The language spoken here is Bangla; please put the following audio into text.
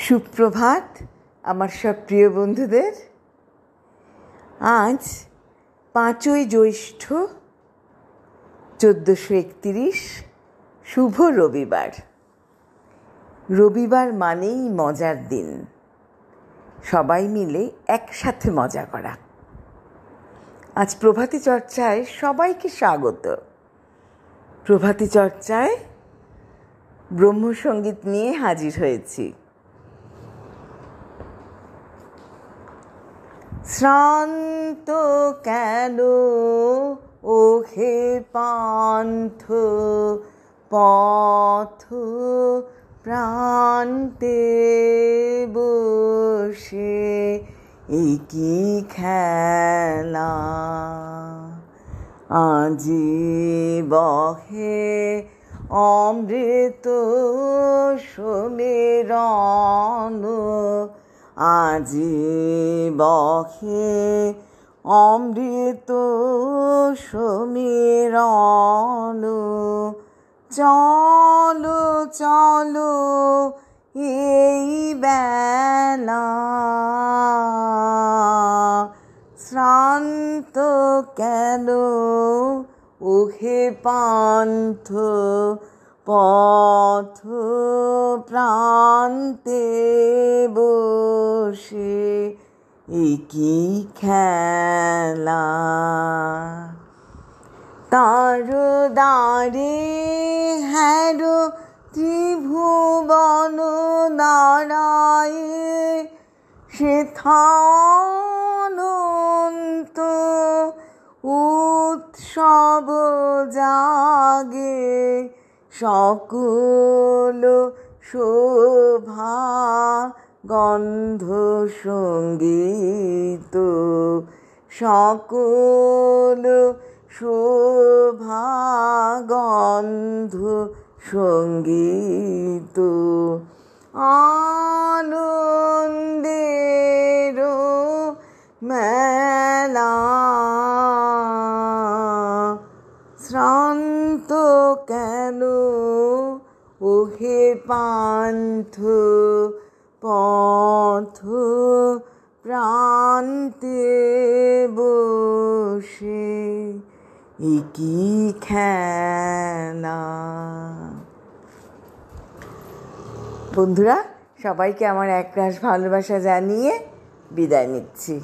সুপ্রভাত আমার সব প্রিয় বন্ধুদের। আজ 5ই জ্যৈষ্ঠ 1431, শুভ রবিবার। রবিবার মানেই মজার দিন, সবাই মিলে একসাথে মজা করা। আজ প্রভাতী চর্চায় সবাইকে স্বাগত। প্রভাতী চর্চায় ব্রহ্মসঙ্গীত নিয়ে হাজির হয়েছি। শ্রান্ত কেন ওহে পান্থ পথ প্রান্তে বসে কি খেলা, আজি বহে অমৃত সমীরণ, আজি বহে অমৃত সমীরণ। চলো চলো এই বেলা, শ্রান্ত কেন ওহে পান্থ পথ প্রান্তে বসে কি খেলা। তার দ্বারে হ্যারো ত্রিভুবন নারায়ে, সেথা অনন্ত উৎসব জাগে। সকল শোভা গন্ধ সঙ্গীত, সকল শোভা গন্ধ সঙ্গীত। আনন্দের মেলা, শ্রান্ত কেন ওহে পান্থ পথ প্রান্তে বসে কি খেলা। বন্ধুরা, সবাইকে আমার একরাশ ভালোবাসা জানিয়ে বিদায় নিচ্ছি।